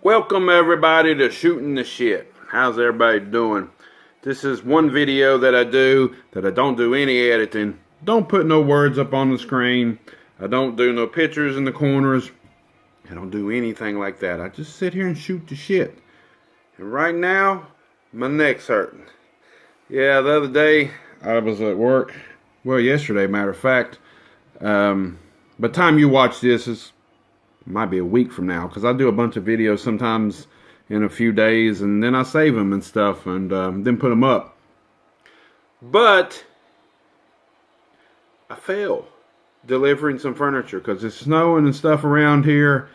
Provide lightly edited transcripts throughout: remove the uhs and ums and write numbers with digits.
Welcome everybody to Shooting the Shit. How's everybody doing? This is one video that I do that I don't do any editing. Don't put no words up on the screen. I don't do no pictures in the corners. I don't do anything like that. I just sit here and shoot the shit. And right now, my neck's hurting. Yeah, the other day I was at work. Well, yesterday, matter of fact. By the time you watch this, it's might be a week from now, because I do a bunch of videos sometimes in a few days, and then I save them and stuff, and then put them up. But I failed delivering some furniture because it's snowing and stuff around here,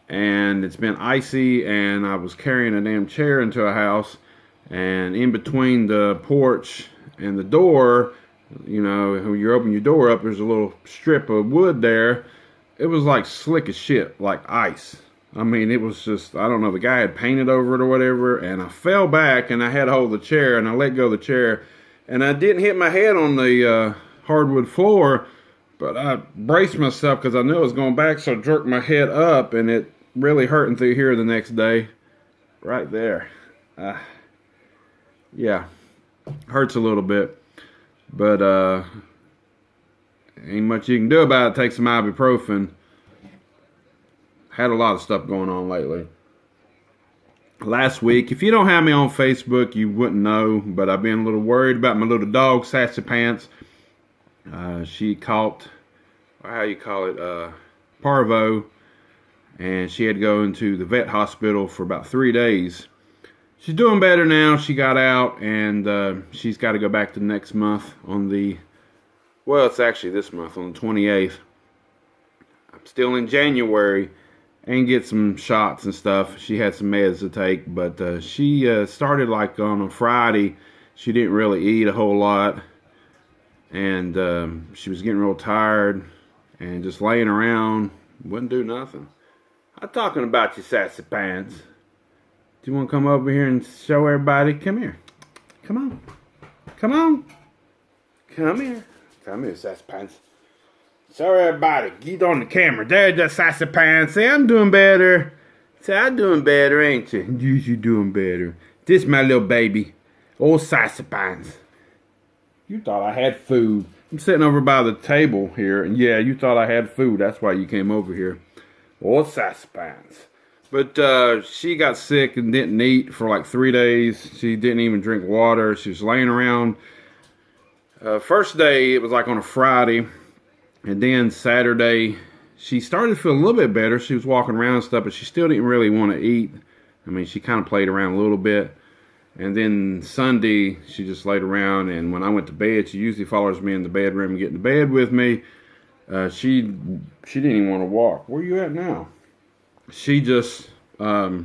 and it's been icy, and I was carrying a damn chair into a house, and in between the porch and the door, you know, when you open your door up, there's a little strip of wood there. It was like slick as shit, like ice. I mean, it was just, I don't know, the guy had painted over it or whatever, and I fell back, and I had hold of the chair, and I let go of the chair, and I didn't hit my head on the hardwood floor, but I braced myself because I knew I was going back, so I jerked my head up, and it really hurting through here the next day. Right there. Yeah, hurts a little bit, but ain't much you can do about it. Take some ibuprofen. Had a lot of stuff going on lately. Last week, if you don't have me on Facebook, you wouldn't know, but I've been a little worried about my little dog, Sassy Pants. She caught, how you call it, parvo, and she had to go into the vet hospital for about 3 days. She's doing better now. She got out, and she's got to go back to next month on the, well, it's actually this month on the 28th. I'm still in January and get some shots and stuff. She had some meds to take, but she started like on a Friday. She didn't really eat a whole lot, and she was getting real tired and just laying around. Wouldn't do nothing. I'm talking about you, Sassy Pants. Do you want to come over here and show everybody? Come here. Come on. Come on. Come here. Come here, Sassy Pants. Show everybody. Get on the camera. There's the Sassy Pants. Say, I'm doing better. Say, I'm doing better, ain't you? Yes, you doing better. This my little baby. Old Sassy Pants. You thought I had food. I'm sitting over by the table here, and yeah, you thought I had food. That's why you came over here. Old Sassy Pants. But she got sick and didn't eat for like 3 days. She didn't even drink water. She was laying around. First day, it was like on a Friday, and then Saturday, she started to feel a little bit better. She was walking around and stuff, but she still didn't really want to eat. I mean, she kind of played around a little bit. And then Sunday, she just laid around, and when I went to bed, she usually follows me in the bedroom and get into bed with me. She didn't even want to walk. Where you at now? She just, I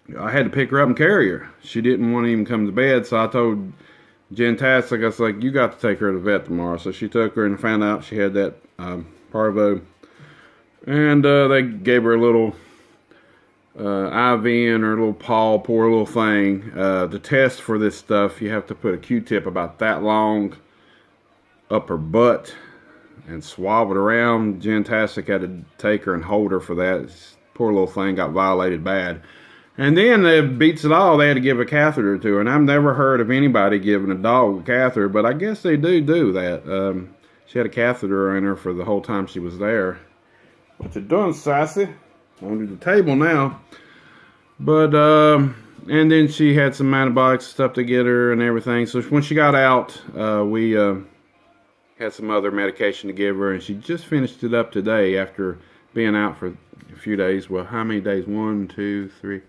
had to pick her up and carry her. She didn't want to even come to bed, so I told Jentastic, I was like, you got to take her to the vet tomorrow. So she took her and found out she had that parvo. And they gave her a little IV in her little paw, poor little thing. The test for this stuff, you have to put a Q-tip about that long up her butt and swab it around. Jentastic had to take her and hold her for that. This poor little thing got violated bad. And then it beats it all, they had to give a catheter to her. And I've never heard of anybody giving a dog a catheter, but I guess they do that. She had a catheter in her for the whole time she was there. What you doing, Sassy? Under the table now. But, and then she had some antibiotics stuff to get her and everything. So when she got out, we had some other medication to give her. And she just finished it up today after being out for a few days. Well, how many days? 1, 2, 3...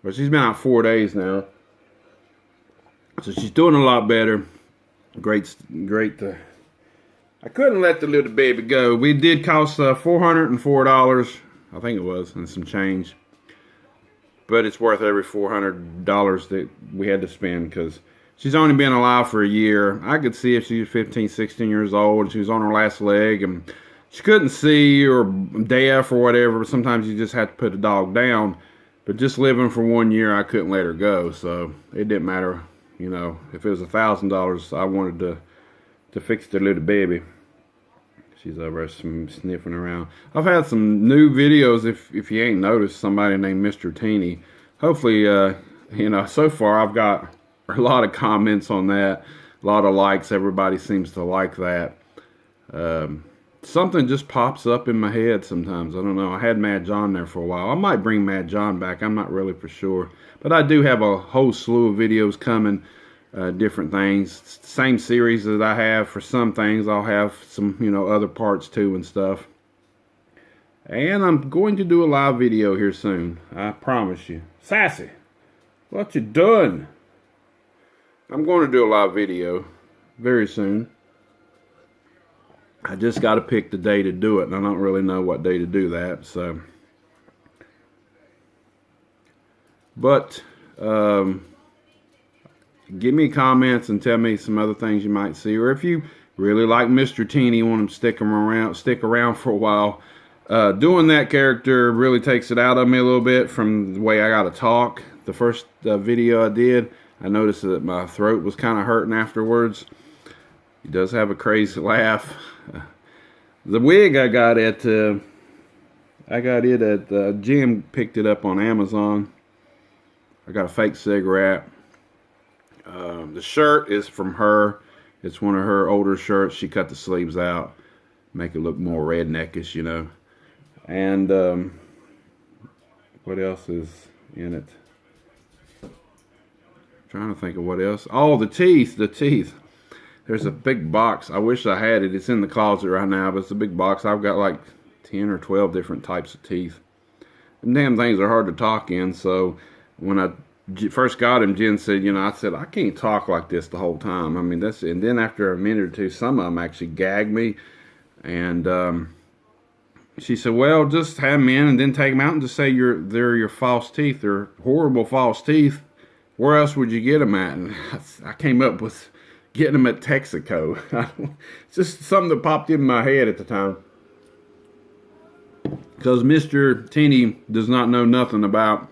Well, she's been out 4 days now. So she's doing a lot better. Great. I couldn't let the little baby go. We did cost $404, I think it was, and some change. But it's worth every $400 that we had to spend, because she's only been alive for a year. I could see if she was 15, 16 years old, and she was on her last leg, and she couldn't see or deaf or whatever. Sometimes you just have to put the dog down. But just living for 1 year, I couldn't let her go, so it didn't matter, you know. If it was $1,000, I wanted to fix the little baby. She's over there sniffing around. I've had some new videos, if you ain't noticed, somebody named Mr. Teeny. Hopefully, you know, so far I've got a lot of comments on that. A lot of likes. Everybody seems to like that. Something just pops up in my head sometimes. I don't know. I had Mad John there for a while. I might bring Mad John back. I'm not really for sure. But I do have a whole slew of videos coming. Different things. Same series that I have for some things. I'll have some, you know, other parts too and stuff. And I'm going to do a live video here soon. I promise you. Sassy, what you doing? I'm going to do a live video very soon. I just got to pick the day to do it, and I don't really know what day to do that. So, but give me comments and tell me some other things you might see, or if you really like Mr. Teeny, want him to stick around for a while. Doing that character really takes it out of me a little bit from the way I got to talk. The first video I did, I noticed that my throat was kind of hurting afterwards. He does have a crazy laugh. The wig I got it at Jim picked it up on Amazon. I got a fake cigarette. The shirt is from her. It's one of her older shirts. She cut the sleeves out, make it look more redneckish, you know. And what else is in it? Trying to think of what else. Oh, the teeth. There's a big box. I wish I had it. It's in the closet right now, but it's a big box. I've got like 10 or 12 different types of teeth. Them damn things are hard to talk in, so when I first got him, Jen said, you know, I said, I can't talk like this the whole time. I mean, and then after a minute or two, some of them actually gagged me. And she said, well, just have them in and then take them out and just say they're your false teeth. They're horrible false teeth. Where else would you get them at? And I came up with getting them at Texaco. It's just something that popped in my head at the time. Because Mr. Teeny does not know nothing about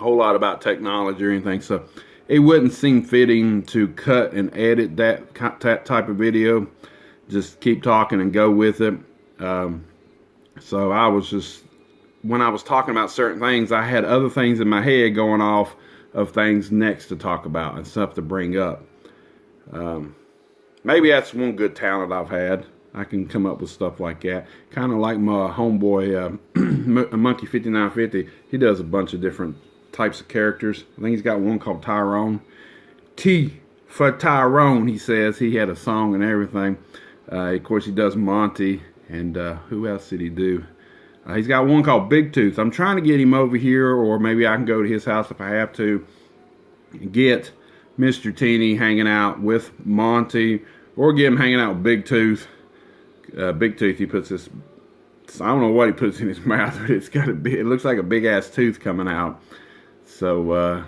a whole lot about technology or anything, so it wouldn't seem fitting to cut and edit that type of video. Just keep talking and go with it. So I was just, when I was talking about certain things, I had other things in my head going off of things next to talk about and stuff to bring up. Maybe that's one good talent I've had. I can come up with stuff like that. Kind of like my homeboy, Monkey 5950. He does a bunch of different types of characters. I think he's got one called Tyrone. T for Tyrone, he says. He had a song and everything. Of course, he does Monty. And who else did he do? He's got one called Big Tooth. I'm trying to get him over here, or maybe I can go to his house if I have to, get Mr. Teeny hanging out with Monty, or get him hanging out with Big Tooth. Big Tooth, he puts this, I don't know what he puts in his mouth, but it looks like a big ass tooth coming out. So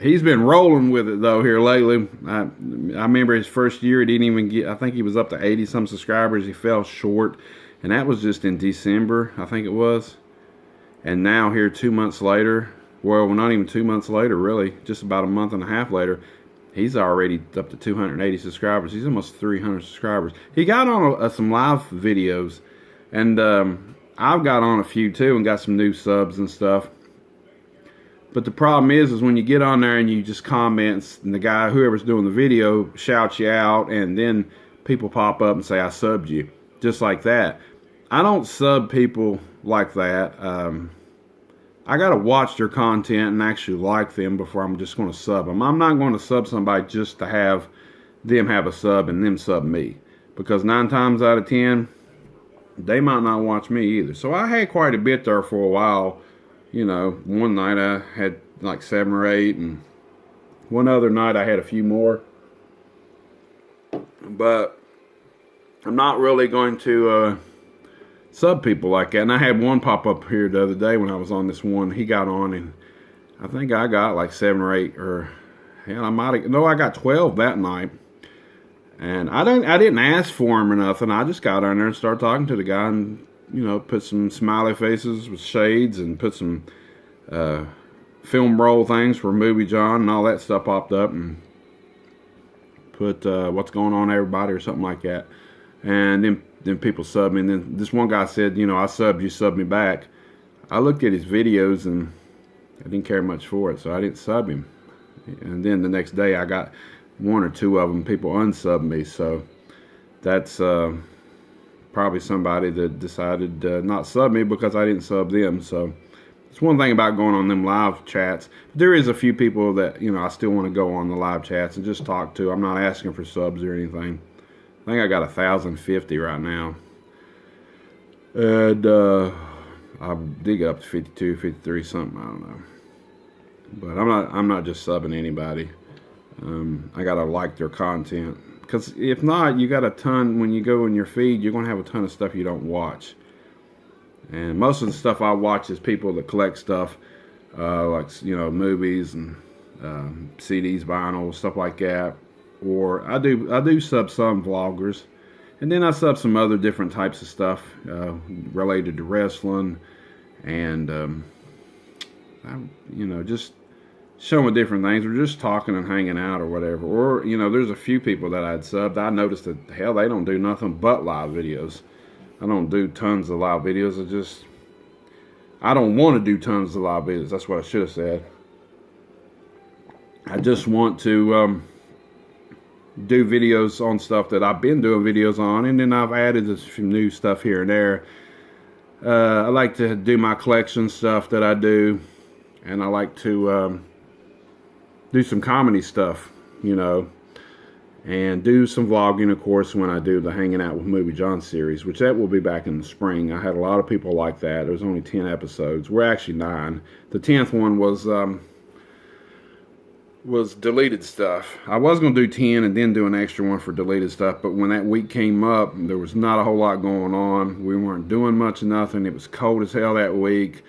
he's been rolling with it though here lately. I remember his first year, he didn't even get, I think he was up to 80 some subscribers. He fell short, and that was just in December, I think it was. And now here 2 months later, well, not even 2 months later really, just about a month and a half later, he's already up to 280 subscribers. He's almost 300 subscribers. He got on some live videos, and I've got on a few too and got some new subs and stuff. But the problem is when you get on there and you just comment, and the guy, whoever's doing the video, shouts you out, and then people pop up and say, I subbed you. Just like that. I don't sub people like that. I got to watch their content and actually like them before I'm just going to sub them. I'm not going to sub somebody just to have them have a sub and them sub me. Because 9 times out of 10, they might not watch me either. So I had quite a bit there for a while. You know, one night I had like 7 or 8, and one other night I had a few more. But I'm not really going to sub people like that. And I had one pop up here the other day when I was on this one. He got on, and I think I got like 7 or 8, or hell, I got 12 that night. And I didn't ask for him or nothing. I just got on there and started talking to the guy, and you know, put some smiley faces with shades, and put some film roll things for Movie John, and all that stuff popped up, and put what's going on everybody or something like that. And then then people sub me. And then this one guy said, you know, I subbed you, sub me back. I looked at his videos and I didn't care much for it, so I didn't sub him. And then the next day I got one or two of them, people unsubbed me. So that's probably somebody that decided not sub me because I didn't sub them. So it's one thing about going on them live chats. There is a few people that, you know, I still want to go on the live chats and just talk to. I'm not asking for subs or anything. I think I got 1,050 right now. And I did get up to 52, 53, something, I don't know. But I'm not just subbing anybody. I gotta like their content. Because if not, you got a ton, when you go in your feed, you're gonna have a ton of stuff you don't watch. And most of the stuff I watch is people that collect stuff, like, you know, movies and CDs, vinyl, stuff like that. Or I do sub some vloggers, and then I sub some other different types of stuff related to wrestling, and you know, just showing different things, or just talking and hanging out or whatever. Or, you know, there's a few people that I'd subbed. I noticed that, hell, they don't do nothing but live videos. I don't do tons of live videos. I don't want to do tons of live videos. That's what I should have said. I just want to do videos on stuff that I've been doing videos on, and then I've added some new stuff here and there. I like to do my collection stuff that I do, and I like to do some comedy stuff, you know, and do some vlogging, of course, when I do the Hanging Out with Movie John series, which that will be back in the spring. I had a lot of people like that. There was only 10 episodes. We're actually 9. The 10th one was deleted stuff. I was going to do 10 and then do an extra one for deleted stuff, but when that week came up, there was not a whole lot going on. We weren't doing much of nothing. It was cold as hell that week.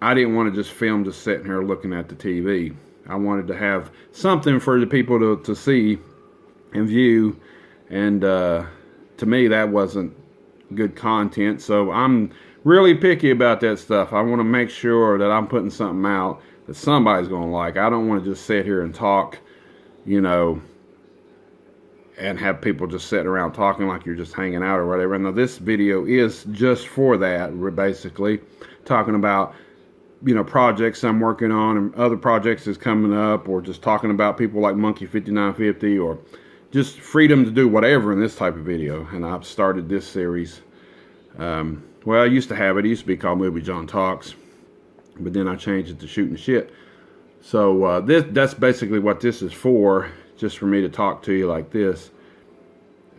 I didn't want to just film just sitting here looking at the TV. I wanted to have something for the people to see and view, and to me that wasn't good content. So I'm really picky about that stuff. I want to make sure that I'm putting something out that somebody's going to like. I don't want to just sit here and talk, you know, and have people just sitting around talking like you're just hanging out or whatever. Now this video is just for that. We're basically talking about, you know, projects I'm working on and other projects that's coming up, or just talking about people like Monkey 5950, or just freedom to do whatever in this type of video. And I've started this series. Well, I used to have it. It used to be called Movie John Talks, but then I changed it to Shooting Shit. So that's basically what this is for, just for me to talk to you like this.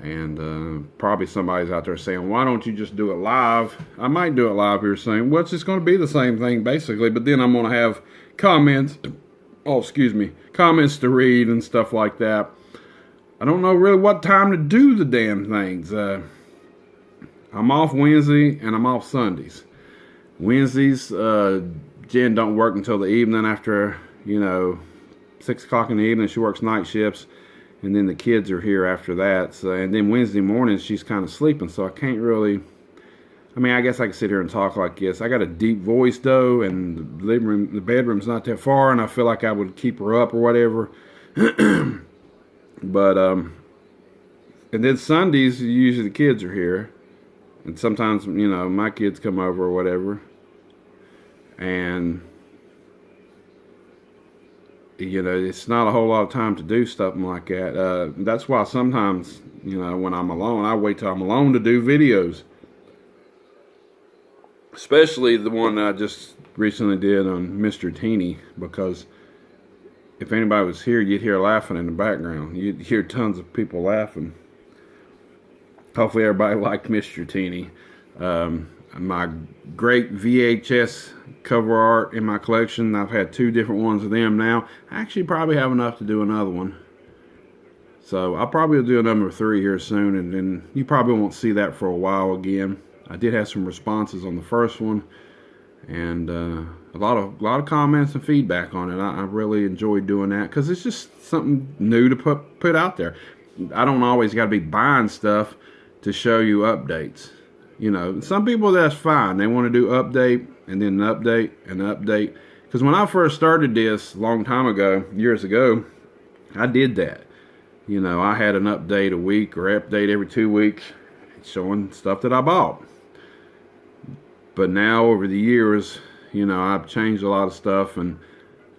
And probably somebody's out there saying, why don't you just do it live? I might do it live here soon. Well, it's just going to be the same thing basically, but then I'm going to have comments, comments to read and stuff like that. I don't know really what time to do the damn things. I'm off Wednesday and I'm off Sundays. Wednesdays, Jen don't work until the evening after, you know, 6 o'clock in the evening. She works night shifts. And then the kids are here after that. So, and then Wednesday mornings, she's kind of sleeping. So I can't really, I mean, I guess I can sit here and talk like this. I got a deep voice, though. And the bedroom's not that far. And I feel like I would keep her up or whatever. But, and then Sundays, usually the kids are here. And sometimes, you know, my kids come over or whatever. And, you know, it's not a whole lot of time to do something like that. That's why sometimes, you know, when I'm alone, I wait till I'm alone to do videos. Especially the one that I just recently did on Mr. Teeny, because if anybody was here, you'd hear laughing in the background. You'd hear tons of people laughing. Hopefully everybody liked Mr. Teeny. My great VHS cover art in my collection. I've had 2 different ones of them now. I actually probably have enough to do another one. So I'll probably do a number 3 here soon, and then you probably won't see that for a while again. I did have some responses on the first one, and a lot of comments and feedback on it. I really enjoyed doing that because it's just something new to put out there. I don't always got to be buying stuff to show you updates. You know, some people, that's fine. They want to do update and then an update and an update. Because when I first started this a long time ago, years ago, I did that. You know, I had an update a week or update every 2 weeks. showing stuff that I bought. But now over the years, you know, I've changed a lot of stuff, and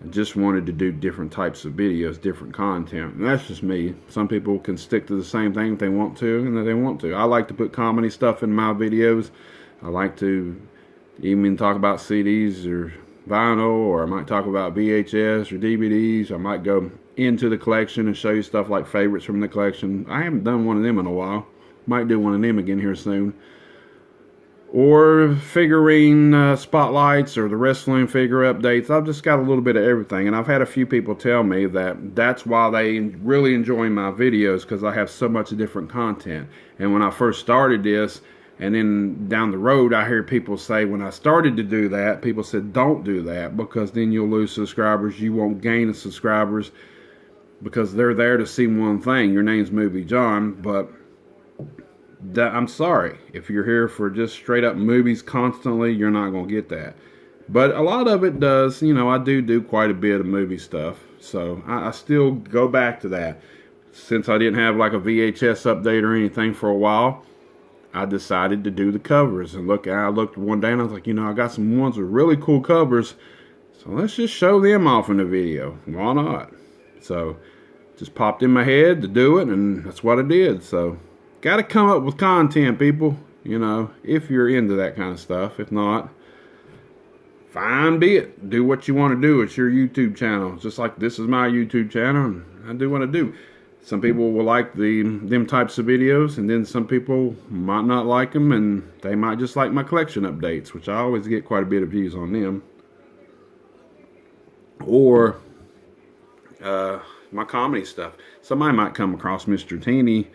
I just wanted to do different types of videos, different content. And that's just me. Some people can stick to the same thing if they want to, and if they want to. I like to put comedy stuff in my videos. I like to even talk about CDs or vinyl, or I might talk about VHS or DVDs. I might go into the collection and show you stuff like favorites from the collection. I haven't done one of them in a while. Might do one of them again here soon. Or figurine spotlights, or the wrestling figure updates. I've just got a little bit of everything, and I've had a few people tell me that that's why they really enjoy my videos, because I have so much different content. And when I first started this, and then down the road, I hear people say, when I started to do that, people said, don't do that, because then you'll lose subscribers. You won't gain the subscribers, because they're there to see one thing. Your name's Movie John, but I'm sorry. If you're here for just straight up movies constantly, you're not going to get that. But a lot of it does. You know, I do quite a bit of movie stuff. So I still go back to that. Since I didn't have like a VHS update or anything for a while, I decided to do the covers. And I looked one day and I was like, you know, I got some ones with really cool covers. So let's just show them off in the video. Why not? So just popped in my head to do it, and that's what I did. So got to come up with content, people, you know, if you're into that kind of stuff. If not, fine be it. Do what you want to do. It's your YouTube channel. Just like this is my YouTube channel, and I do what I do. Some people will like them types of videos, and then some people might not like them, and they might just like my collection updates, which I always get quite a bit of views on them. Or my comedy stuff. Somebody might come across Mr. Teeny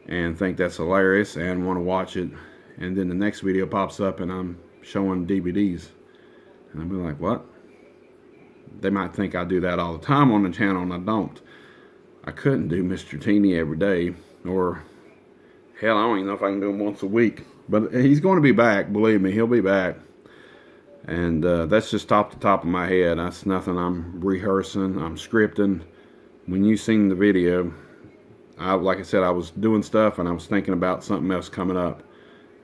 and think that's hilarious and want to watch it, and then the next video pops up and I'm showing DVDs, and I'll be like, what? They might think I do that all the time on the channel, and I don't. I couldn't do Mr. Teeny every day, or hell, I don't even know if I can do him once a week. But he's going to be back, believe me, he'll be back. And that's just off the top of my head. That's nothing I'm rehearsing, I'm scripting. When you seen the video, like I said, I was doing stuff and I was thinking about something else coming up,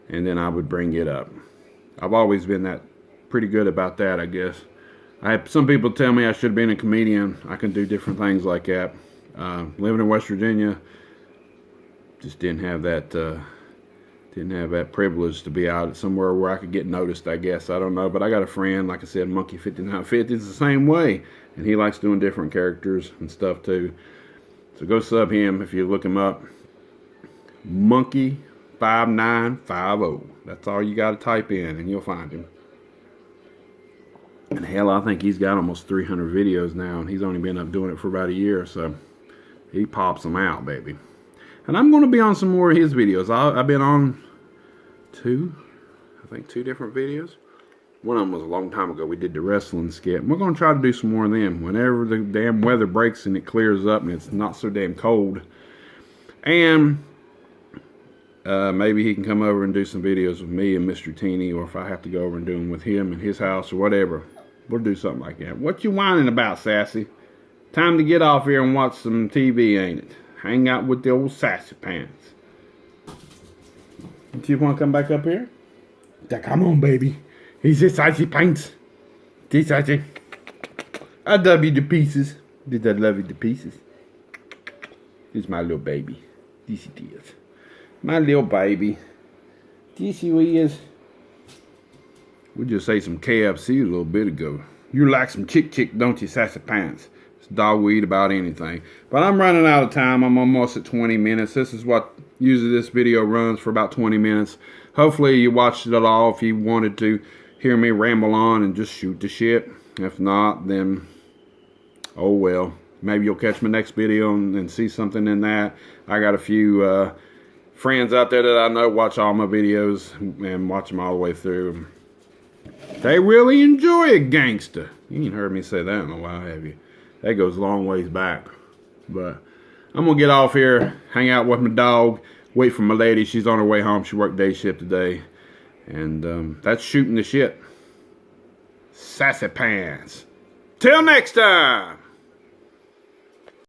and then I would bring it up. I've always been pretty good about that, I guess. Some people tell me I should have been a comedian. I can do different things like that. Living in West Virginia, just didn't have that privilege to be out somewhere where I could get noticed, I guess. I don't know, but I got a friend, like I said, Monkey 5950, is the same way, and he likes doing different characters and stuff too. So go sub him if you look him up. Monkey 5950. That's all you got to type in, and you'll find him. And hell, I think he's got almost 300 videos now, and he's only been up doing it for about a year, so he pops them out, baby. And I'm going to be on some more of his videos. I've been on two different videos. One of them was a long time ago. We did the wrestling skit. We're going to try to do some more of them whenever the damn weather breaks and it clears up and it's not so damn cold. And maybe he can come over and do some videos with me and Mr. Teeny, or if I have to go over and do them with him in his house or whatever, we'll do something like that. What you whining about, Sassy? Time to get off here and watch some TV, ain't it? Hang out with the old Sassy Pants. Do you want to come back up here? Yeah, come on, baby. He's a Sassy Pants. This Sassy. I love you to pieces. Did I love you to pieces? This is my little baby. This it is. My little baby. Do you see who he is? We just ate some KFC a little bit ago. You like some chick, don't you, Sassy Pants? This dog will eat about anything. But I'm running out of time. I'm almost at 20 minutes. This is what usually this video runs, for about 20 minutes. Hopefully you watched it all if you wanted to hear me ramble on and just shoot the shit. If not, then oh well. Maybe you'll catch my next video and see something in that. I got a few friends out there that I know watch all my videos and watch them all the way through. They really enjoy it, gangster. You ain't heard me say that in a while, have you? That goes a long ways back. But I'm going to get off here, hang out with my dog, wait for my lady. She's on her way home. She worked day shift today. And that's shooting the shit. Sassy Pants. Till next time.